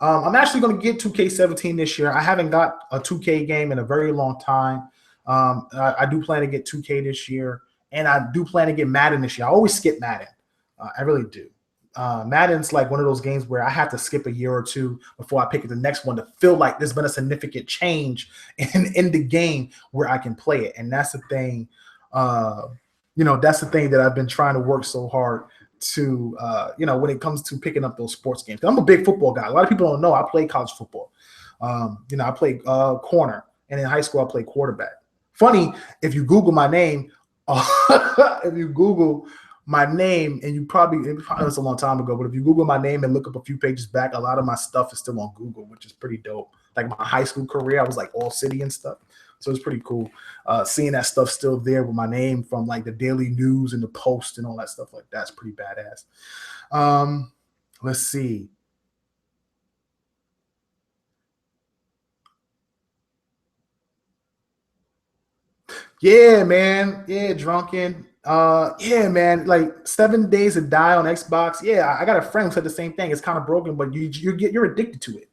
I'm actually going to get 2K17 this year. I haven't got a 2K game in a very long time. I do plan to get 2K this year, and I do plan to get Madden this year. I always skip Madden. I really do. Madden's like one of those games where I have to skip a year or two before I pick the next one to feel like there's been a significant change in the game where I can play it. And that's the thing, that's the thing that I've been trying to work so hard to, when it comes to picking up those sports games. I'm a big football guy. A lot of people don't know I played college football. I played corner, and in high school I played quarterback. Funny, if you Google my name, and you probably, it was a long time ago, but if you Google my name and look up a few pages back, a lot of my stuff is still on Google, which is pretty dope. Like my high school career, I was like all city and stuff. So it's pretty cool seeing that stuff still there with my name from like the Daily News and the Post and all that stuff like that's pretty badass. Let's see. Yeah, man. Yeah, drunken. Yeah, man. Like 7 days to die on Xbox. Yeah, I got a friend who said the same thing. It's kind of broken, but you're addicted to it.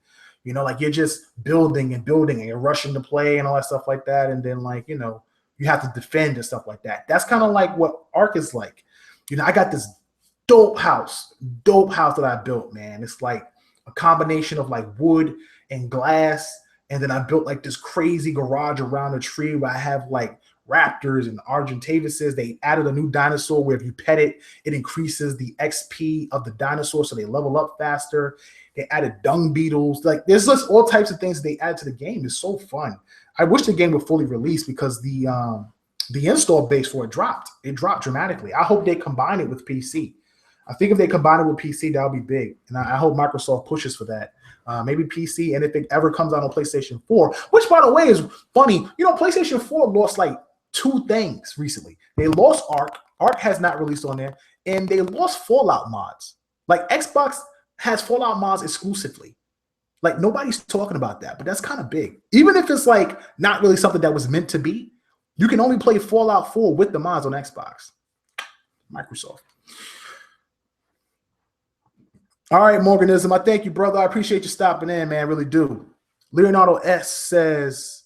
Like you're just building and building, and you're rushing to play and all that stuff like that. And then like you have to defend and stuff like that. That's kind of like what Ark is like. I got this dope house that I built, man. It's like a combination of like wood and glass, and then I built like this crazy garage around a tree where I have like raptors and Argentavises. They added a new dinosaur where if you pet it, it increases the XP of the dinosaur, so they level up faster. They added dung beetles. Like there's just all types of things they add to the game. It's so fun. I wish the game would fully release because the install base for it dropped. It dropped dramatically. I hope they combine it with PC. I think if they combine it with PC, that'll be big. And I hope Microsoft pushes for that. Maybe PC, and if it ever comes out on PlayStation 4, which by the way is funny. PlayStation 4 lost like 2 things recently. They lost Ark. Ark has not released on there, and they lost Fallout mods. Like Xbox has Fallout mods exclusively. Like nobody's talking about that, but that's kind of big. Even if it's like not really something that was meant to be, you can only play Fallout 4 with the mods on Xbox. Microsoft. All right, Morganism. I thank you, brother. I appreciate you stopping in, man. I really do. Leonardo S says,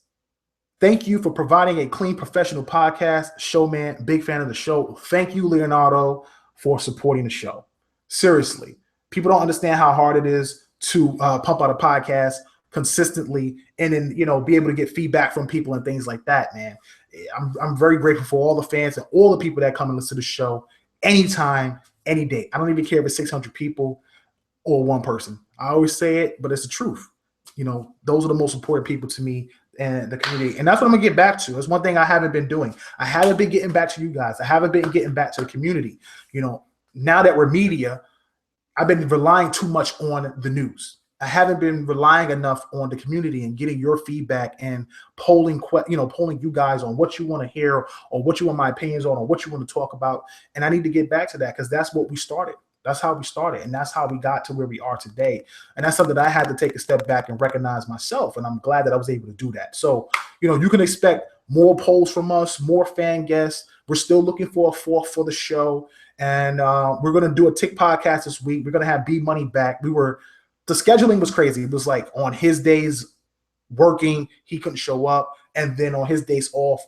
thank you for providing a clean, professional podcast. Showman, big fan of the show. Thank you, Leonardo, for supporting the show. Seriously. People don't understand how hard it is to pump out a podcast consistently and then, be able to get feedback from people and things like that, man. I'm very grateful for all the fans and all the people that come and listen to the show anytime, any day. I don't even care if it's 600 people or one person. I always say it, but it's the truth. Those are the most important people to me and the community. And that's what I'm going to get back to. It's one thing I haven't been doing. I haven't been getting back to you guys. I haven't been getting back to the community. Now that we're media, I've been relying too much on the news. I haven't been relying enough on the community and getting your feedback and polling you guys on what you want to hear or what you want my opinions on or what you want to talk about. And I need to get back to that because that's what we started. That's how we started. And that's how we got to where we are today. And that's something that I had to take a step back and recognize myself. And I'm glad that I was able to do that. So, you can expect more polls from us, more fan guests. We're still looking for a 4th for the show. And we're going to do a Tick podcast this week. We're going to have B Money back. The scheduling was crazy. It was like on his days working, he couldn't show up. And then on his days off,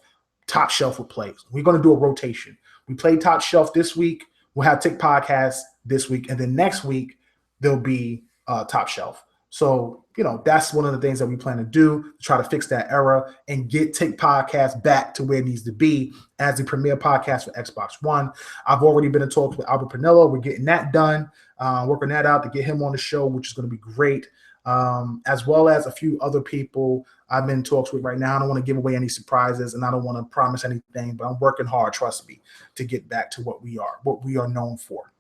Top Shelf would play. We're going to do a rotation. We played Top Shelf this week. We'll have Tick podcast this week. And then next week, there'll be Top Shelf. So, that's one of the things that we plan to do, to try to fix that error and get Tick Podcast back to where it needs to be as the premier podcast for Xbox One. I've already been in talks with Albert Pinello. We're getting that done, working that out to get him on the show, which is going to be great, as well as a few other people I'm in talks with right now. I don't want to give away any surprises, and I don't want to promise anything, but I'm working hard, trust me, to get back to what we are known for.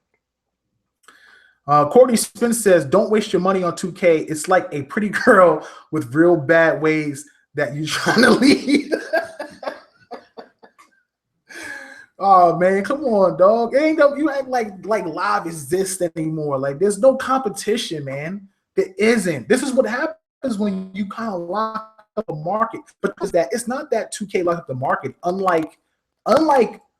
Courtney Spence says, don't waste your money on 2K. It's like a pretty girl with real bad ways that you're trying to lead. Oh, man, come on, dog. You act like live exists anymore. Like, there's no competition, man. There isn't. This is what happens when you kind of lock up a market. But it's not that 2K locked up the market. Unlike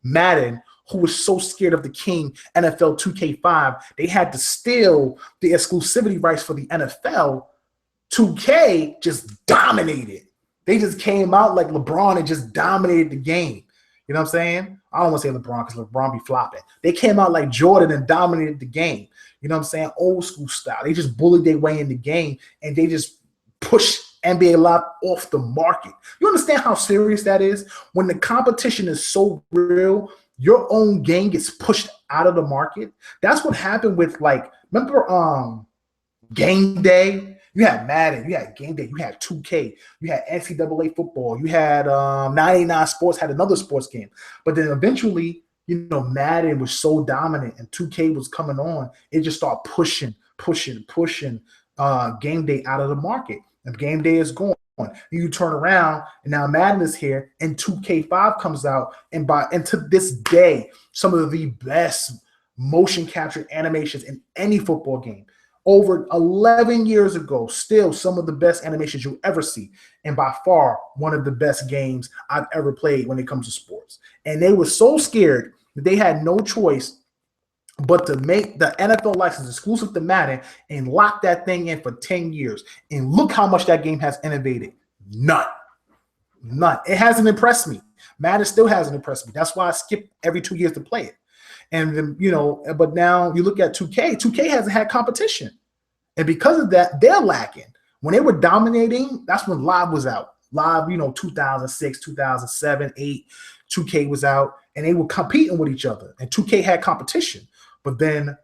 Madden, who was so scared of the king, NFL 2K5, they had to steal the exclusivity rights for the NFL. 2K just dominated. They just came out like LeBron and just dominated the game. You know what I'm saying? I don't want to say LeBron because LeBron be flopping. They came out like Jordan and dominated the game. You know what I'm saying? Old school style. They just bullied their way in the game and they just push NBA Live off the market. You understand how serious that is? When the competition is so real, your own game gets pushed out of the market. That's what happened with, like, remember Game Day? You had Madden, you had Game Day, you had 2K, you had NCAA football, you had 99 Sports had another sports game. But then eventually, Madden was so dominant and 2K was coming on, it just started pushing Game Day out of the market. And Game Day is gone. You turn around and now Madden is here and 2K5 comes out, and to this day, some of the best motion capture animations in any football game. Over 11 years ago, still some of the best animations you'll ever see. And by far, one of the best games I've ever played when it comes to sports. And they were so scared that they had no choice but to make the NFL license exclusive to Madden and lock that thing in for 10 years. And look how much that game has innovated. None. It hasn't impressed me. Madden still hasn't impressed me. That's why I skip every 2 years to play it. And then, but now you look at 2K. 2K hasn't had competition. And because of that, they're lacking. When they were dominating, that's when Live was out. Live, 2006, 2007, 8, 2K was out, and they were competing with each other. And 2K had competition. But then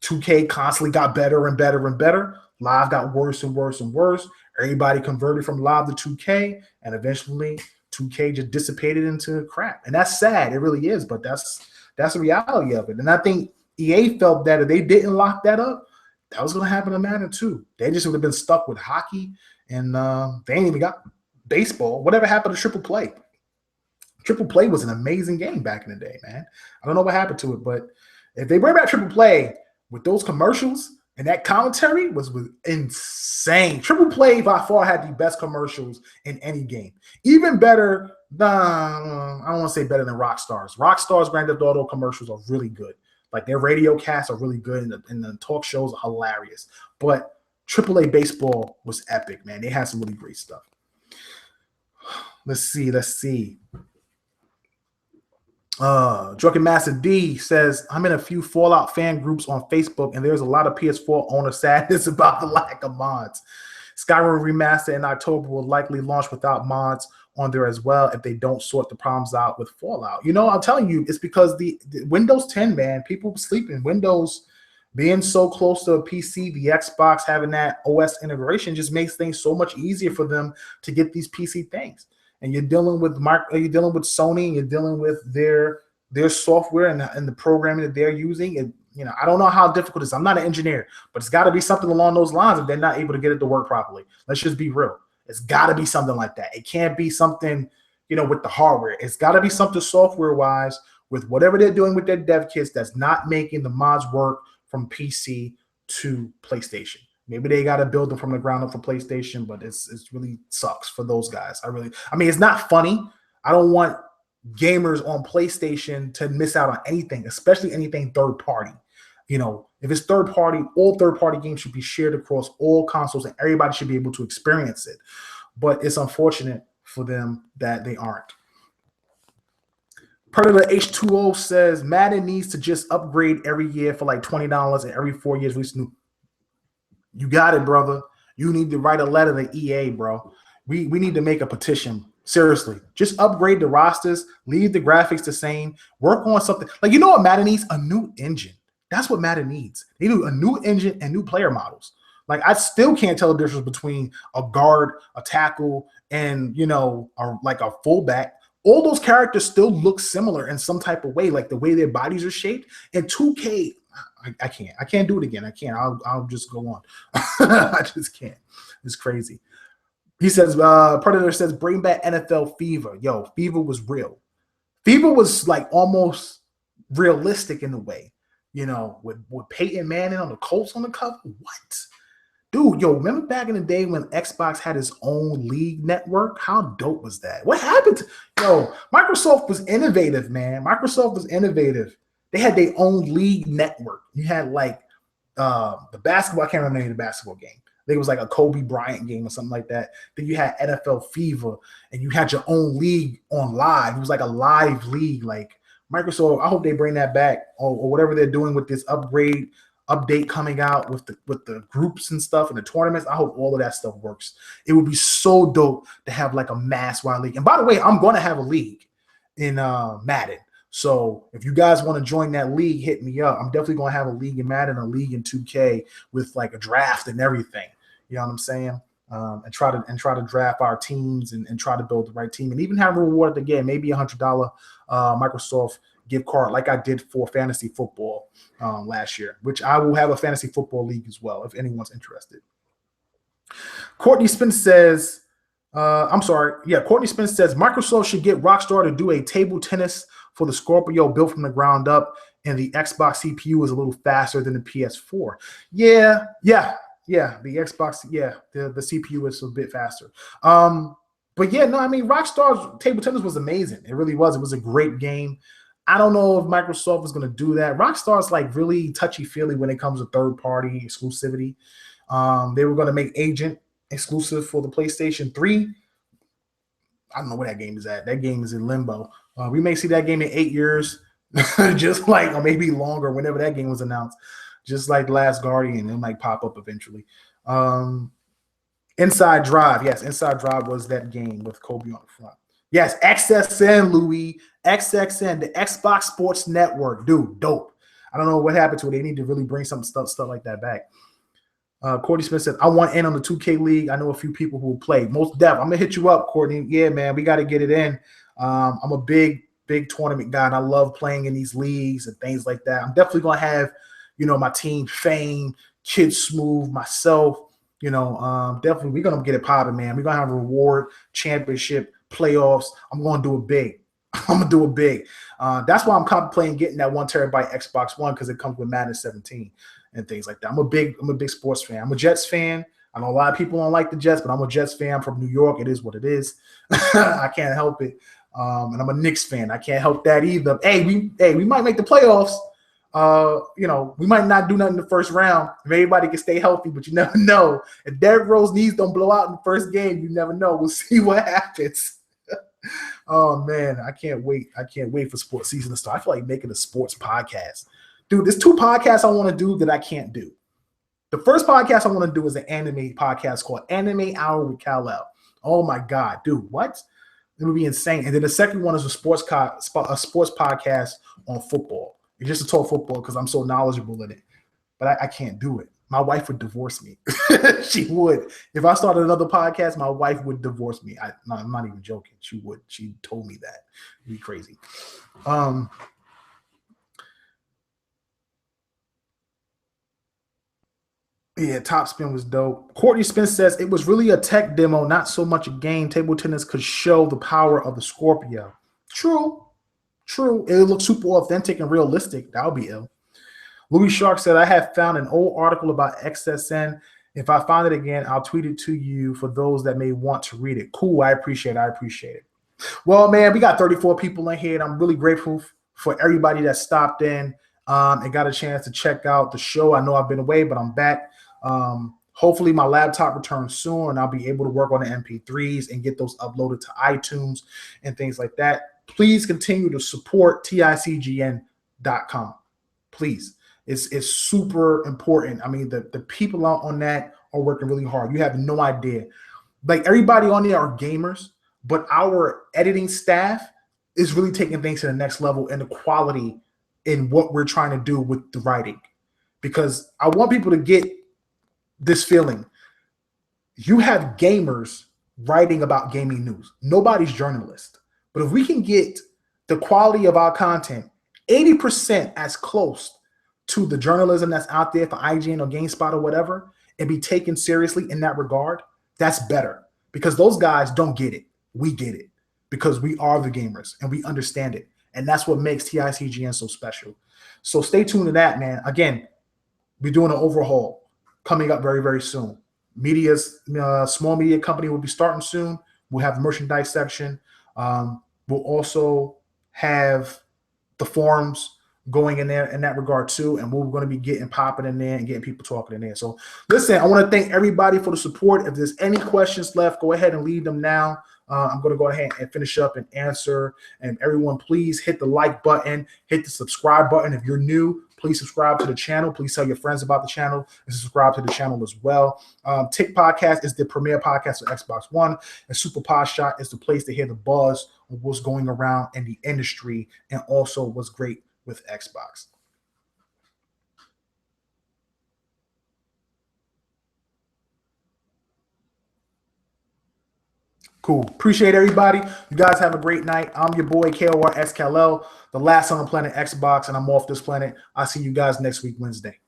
2K constantly got better and better and better. Live got worse and worse and worse. Everybody converted from Live to 2K, and eventually 2K just dissipated into crap. And that's sad. It really is, but that's the reality of it. And I think EA felt that if they didn't lock that up, that was going to happen to Madden too. They just would have been stuck with hockey, and they ain't even got baseball. Whatever happened to Triple Play? Triple Play was an amazing game back in the day, man. I don't know what happened to it, but if they bring back Triple Play with those commercials and that commentary was insane. Triple Play by far had the best commercials in any game. Even better than, I don't want to say better than Rockstar's. Rockstar's Grand Theft Auto commercials are really good. Like their radio casts are really good, and the talk shows are hilarious. But AAA baseball was epic, man. They had some really great stuff. Let's see. Drunken Master D says, I'm in a few Fallout fan groups on Facebook, and there's a lot of PS4 owner sadness about the lack of mods. Skyrim Remaster in October will likely launch without mods on there as well if they don't sort the problems out with Fallout. I'm telling you, it's because the Windows 10, man, people sleeping. Windows being so close to a PC, the Xbox having that OS integration just makes things so much easier for them to get these PC things. And you're dealing with Sony, and you're dealing with their software and the programming that they're using. And I don't know how difficult it is. I'm not an engineer, but it's got to be something along those lines if they're not able to get it to work properly. Let's just be real. It's got to be something like that. It can't be something, with the hardware. It's got to be something software-wise with whatever they're doing with their dev kits that's not making the mods work from PC to PlayStation. Maybe they got to build them from the ground up for PlayStation, but it's really sucks for those guys. It's not funny. I don't want gamers on PlayStation to miss out on anything, especially anything third party. If it's third party, all third party games should be shared across all consoles, and everybody should be able to experience it. But it's unfortunate for them that they aren't. Predator H2O says Madden needs to just upgrade every year for like $20, and every 4 years release new. You got it, brother. You need to write a letter to EA, bro. We need to make a petition. Seriously, just upgrade the rosters, leave the graphics the same, work on something. Like, you know what Madden needs? A new engine. That's what Madden needs. They need a new engine and new player models. Like, I still can't tell the difference between a guard, a tackle, and, like a fullback. All those characters still look similar in some type of way, like the way their bodies are shaped. And 2K, I can't do it again. I can't. I'll just go on. I just can't. It's crazy. He says, Predator says, bring back NFL Fever. Yo, Fever was real. Fever was like almost realistic in a way, with Peyton Manning on the Colts on the cover. What? Dude, remember back in the day when Xbox had its own league network? How dope was that? What happened Microsoft was innovative, man. Microsoft was innovative. They had their own league network. You had like the basketball, I can't remember the name of the basketball game. think it was like a Kobe Bryant game or something like that. Then you had NFL Fever, and you had your own league on live. It was like a live league. Like Microsoft, I hope they bring that back, or whatever they're doing with this update coming out with the groups and stuff and the tournaments. I hope all of that stuff works. It would be so dope to have like a mass wide league. And by the way, I'm going to have a league in Madden. So if you guys want to join that league, hit me up. I'm definitely going to have a league in Madden, a league in 2K with like a draft and everything. You know what I'm saying? And try to draft our teams and try to build the right team, and even have a reward at the game, maybe $100 Microsoft gift card, like I did for fantasy football last year, which I will have a fantasy football league as well if anyone's interested. Courtney Spence says, Courtney Spence says Microsoft should get Rockstar to do a table tennis for the Scorpio built from the ground up, and the Xbox CPU is a little faster than the PS4. Yeah, the Xbox, the CPU is a bit faster. But yeah, no, I mean, Rockstar's table tennis was amazing. It really was. It was a great game. I don't know if Microsoft is going to do that. Rockstar's like really touchy-feely when it comes to third-party exclusivity. They were going to make Agent exclusive for the PlayStation 3. I don't know where that game is at. That game is in limbo. We may see that game in 8 years, just like, or maybe longer, whenever that game was announced. Just like Last Guardian, it might pop up eventually. Inside Drive. Yes, Inside Drive was that game with Kobe on the front. Yes, XSN, Louis. XXN, the Xbox Sports Network. Dude, dope. I don't know what happened to it. They need to really bring some stuff like that back. Courtney Smith said, I want in on the 2K League. I know a few people who will play. Most def. I'm going to hit you up, Courtney. Yeah, man, we got to get it in. I'm a big tournament guy, and I love playing in these leagues and things like that. I'm definitely going to have, my team, Fame, Kid Smooth, myself, definitely we're going to get it popping, man. We're going to have a reward, championship, playoffs. I'm going to do it big. I'm going to do it big. That's why I'm contemplating getting that 1 terabyte Xbox One, because it comes with Madden 17 and things like that. I'm a big sports fan. I'm a Jets fan. I know a lot of people don't like the Jets, but I'm a Jets fan from New York. It is what it is. I can't help it. And I'm a Knicks fan. I can't help that either. Hey, we might make the playoffs. We might not do nothing in the first round. If everybody can stay healthy, but you never know. If Derrick Rose knees don't blow out in the first game, you never know. We'll see what happens. Oh man, I can't wait. I can't wait for sports season to start. I feel like making a sports podcast. Dude, there's 2 podcasts I want to do that I can't do. The first podcast I want to do is an anime podcast called Anime Hour with Kal-El. Oh my God, dude, what? It would be insane. And then the second one is a sports podcast on football. It's just to talk football because I'm so knowledgeable in it. But I can't do it. My wife would divorce me. She would. If I started another podcast, my wife would divorce me. I'm not even joking. She would. She told me that. It'd be crazy. Yeah, Top Spin was dope. Courtney Spence says it was really a tech demo, not so much a game. Table tennis could show the power of the Scorpio. True. It looks super authentic and realistic. That would be ill. Louis Shark said, I have found an old article about XSN. If I find it again, I'll tweet it to you for those that may want to read it. Cool. I appreciate it. Well, man, we got 34 people in here, and I'm really grateful for everybody that stopped in and got a chance to check out the show. I know I've been away, but I'm back. Hopefully my laptop returns soon, and I'll be able to work on the MP3s and get those uploaded to iTunes and things like that. Please continue to support TICGN.com. Please. It's super important. I mean, the people out on that are working really hard. You have no idea. Like, everybody on there are gamers, but our editing staff is really taking things to the next level in the quality in what we're trying to do with the writing. Because I want people to get this feeling. You have gamers writing about gaming news. Nobody's journalist. But if we can get the quality of our content 80% as close to the journalism that's out there for IGN or GameSpot or whatever, and be taken seriously in that regard, that's better. Because those guys don't get it. We get it. Because we are the gamers and we understand it. And that's what makes TICGN so special. So stay tuned to that, man. Again, we're doing an overhaul coming up very, very soon. Small media company will be starting soon. We'll have the merchandise section. We'll also have the forums going in there in that regard too, and we're going to be getting popping in there and getting people talking in there. So listen, I want to thank everybody for the support. If there's any questions left, go ahead and leave them now. I'm going to go ahead and finish up and answer. And everyone, please hit the like button, hit the subscribe button. If you're new, please subscribe to the channel. Please tell your friends about the channel and subscribe to the channel as well. Tick Podcast is the premier podcast for Xbox One, and Super Podshot is the place to hear the buzz of what's going around in the industry and also what's great with Xbox. Cool. Appreciate everybody. You guys have a great night. I'm your boy, KOR Kal-El, the last on the planet Xbox, and I'm off this planet. I'll see you guys next week, Wednesday.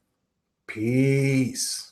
Peace.